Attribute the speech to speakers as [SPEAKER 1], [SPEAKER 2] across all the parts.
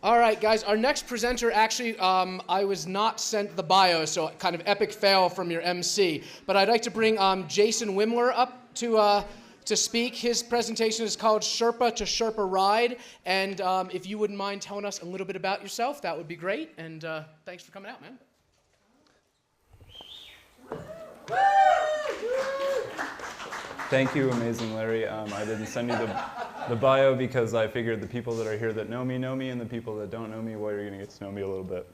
[SPEAKER 1] All right, guys, our next presenter, actually, I was not sent the bio, so kind of epic fail from your MC. But I'd like to bring Jason Wimler up to speak. His presentation is called Sherpa to Sherpa Ride. And if you wouldn't mind telling us a little bit about yourself, that would be great. And thanks for coming out, man.
[SPEAKER 2] Thank you, amazing Larry. I didn't send you the bio because I figured the people that are here that know me, and the people that don't know me, well, you're going to get to know me a little bit.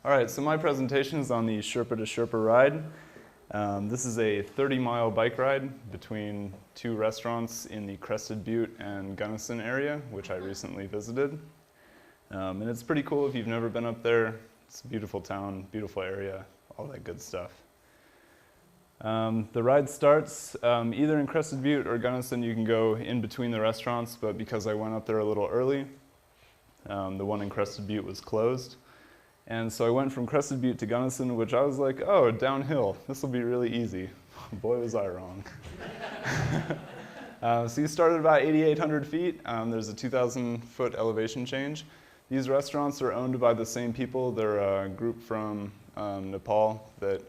[SPEAKER 2] All right, so my presentation is on the Sherpa to Sherpa ride. This is a 30-mile bike ride between two restaurants in the Crested Butte and Gunnison area, which I recently visited. And it's pretty cool if you've never been up there. It's a beautiful town, beautiful area, all that good stuff. The ride starts either in Crested Butte or Gunnison. You can go in between the restaurants, but because I went up there a little early, the one in Crested Butte was closed. And so I went from Crested Butte to Gunnison, which I was like, oh, downhill. This will be really easy. Boy, was I wrong. So you start at about 8,800 feet. There's a 2,000-foot elevation change. These restaurants are owned by the same people. They're a group from Nepal that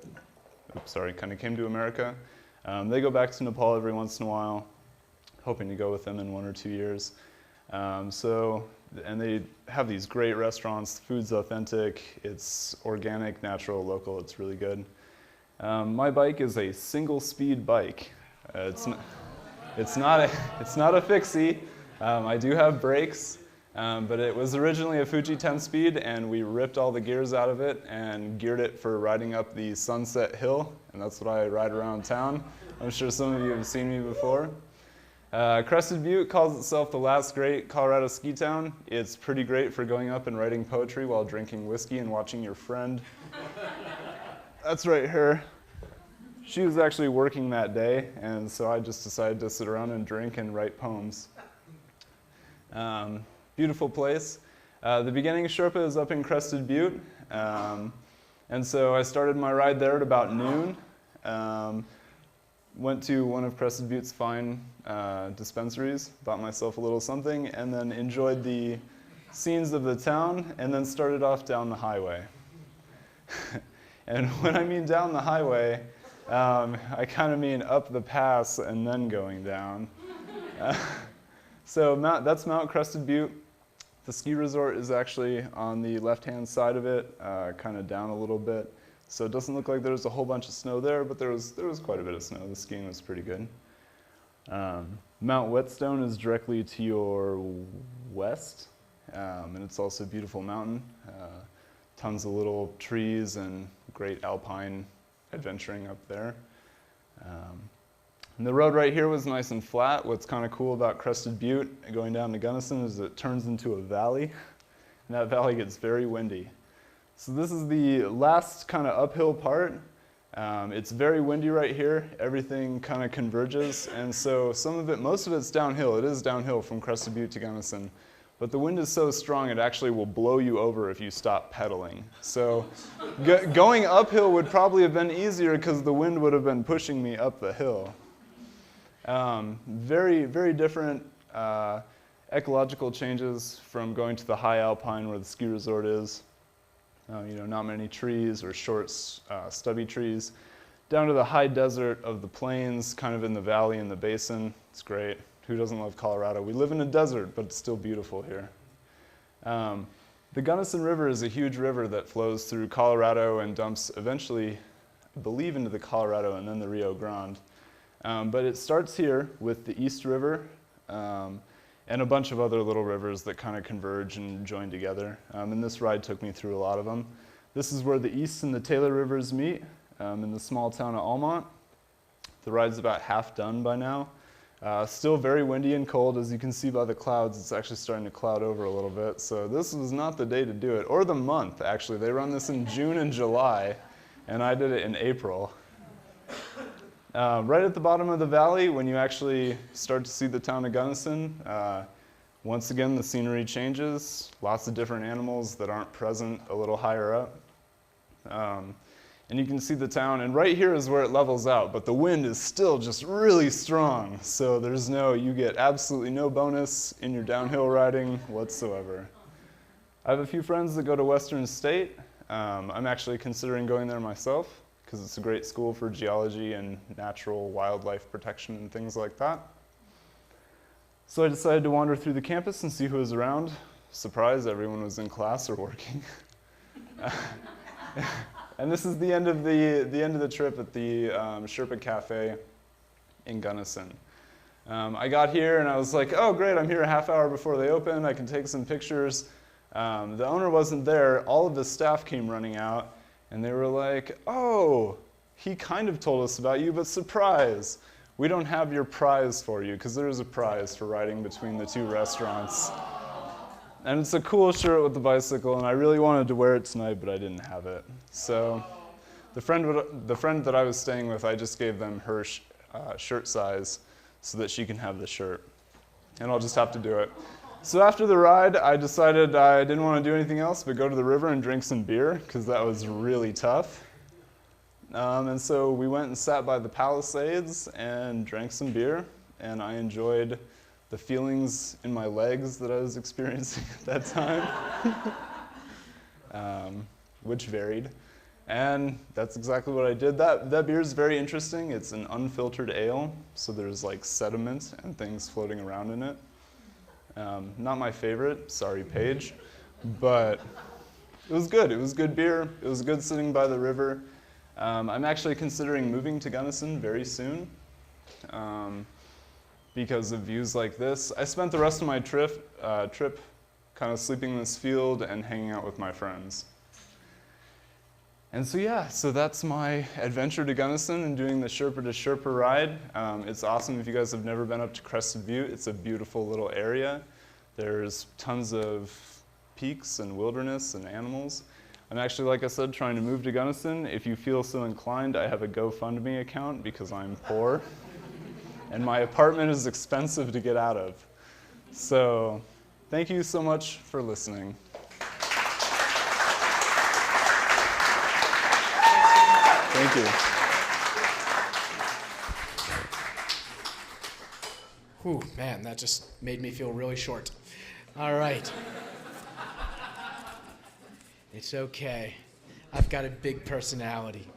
[SPEAKER 2] kind of came to America. They go back to Nepal every once in a while, hoping to go with them in 1 or 2 years. And they have these great restaurants. The food's authentic. It's organic, natural, local. It's really good. My bike is a single-speed bike. It's not a fixie. I do have brakes. But it was originally a Fuji 10-speed, and we ripped all the gears out of it and geared it for riding up the Sunset Hill, and that's what I ride around town. I'm sure some of you have seen me before. Crested Butte calls itself the last great Colorado ski town. It's pretty great for going up and writing poetry while drinking whiskey and watching your friend. That's right, her. She was actually working that day, and so I just decided to sit around and drink and write poems. Beautiful place. The beginning of Sherpa is up in Crested Butte, and so I started my ride there at about noon. Went to one of Crested Butte's fine dispensaries, bought myself a little something, and then enjoyed the scenes of the town, and then started off down the highway. And when I mean down the highway, I kind of mean up the pass and then going down. So that's Mount Crested Butte. The ski resort is actually on the left-hand side of it, kind of down a little bit. So it doesn't look like there's a whole bunch of snow there, but there was quite a bit of snow. The skiing was pretty good. Mount Whetstone is directly to your west, and it's also a beautiful mountain. Tons of little trees and great alpine adventuring up there. And the road right here was nice and flat. What's kind of cool about Crested Butte going down to Gunnison is it turns into a valley, and that valley gets very windy. So this is the last kind of uphill part. It's very windy right here. Everything kind of converges, and so most of it's downhill. It is downhill from Crested Butte to Gunnison, but the wind is so strong it actually will blow you over if you stop pedaling. So going uphill would probably have been easier because the wind would have been pushing me up the hill. Very, very different ecological changes from going to the high alpine where the ski resort is. Not many trees or short, stubby trees. Down to the high desert of the plains, kind of in the valley and the basin. It's great. Who doesn't love Colorado? We live in a desert, but it's still beautiful here. The Gunnison River is a huge river that flows through Colorado and dumps eventually, I believe, into the Colorado and then the Rio Grande. But it starts here with the East River and a bunch of other little rivers that kind of converge and join together. And this ride took me through a lot of them. This is where the East and the Taylor Rivers meet in the small town of Longmont. The ride's about half done by now. Still very windy and cold. As you can see by the clouds, it's actually starting to cloud over a little bit. So this was not the day to do it, or the month, actually. They run this in June and July, and I did it in April. Right at the bottom of the valley, when you actually start to see the town of Gunnison, once again the scenery changes. Lots of different animals that aren't present a little higher up. And you can see the town, and right here is where it levels out, but the wind is still just really strong, so you get absolutely no bonus in your downhill riding whatsoever. I have a few friends that go to Western State. I'm actually considering going there myself because it's a great school for geology and natural wildlife protection and things like that. So I decided to wander through the campus and see who was around. Surprise, everyone was in class or working. And this is the end of the trip at the Sherpa Cafe in Gunnison. I got here and I was like, oh great, I'm here a half hour before they open, I can take some pictures. The owner wasn't there, all of the staff came running out and they were like, oh, he kind of told us about you, but surprise, we don't have your prize for you, because there is a prize for riding between the two restaurants. And it's a cool shirt with the bicycle, and I really wanted to wear it tonight, but I didn't have it. So the friend that I was staying with, I just gave them her shirt size so that she can have the shirt. And I'll just have to do it. So after the ride, I decided I didn't want to do anything else but go to the river and drink some beer, because that was really tough. And so we went and sat by the Palisades and drank some beer, and I enjoyed the feelings in my legs that I was experiencing at that time, which varied. And that's exactly what I did. That beer is very interesting. It's an unfiltered ale, so there's like sediment and things floating around in it. Not my favorite, sorry Paige, but it was good. It was good beer. It was good sitting by the river. I'm actually considering moving to Gunnison very soon because of views like this. I spent the rest of my trip kind of sleeping in this field and hanging out with my friends. And so yeah, so that's my adventure to Gunnison and doing the Sherpa to Sherpa ride. It's awesome if you guys have never been up to Crested Butte. It's a beautiful little area. There's tons of peaks and wilderness and animals. I'm actually, like I said, trying to move to Gunnison. If you feel so inclined, I have a GoFundMe account because I'm poor. And my apartment is expensive to get out of. So thank you so much for listening. Thank you.
[SPEAKER 1] Whew, man, that just made me feel really short. All right. It's okay. I've got a big personality.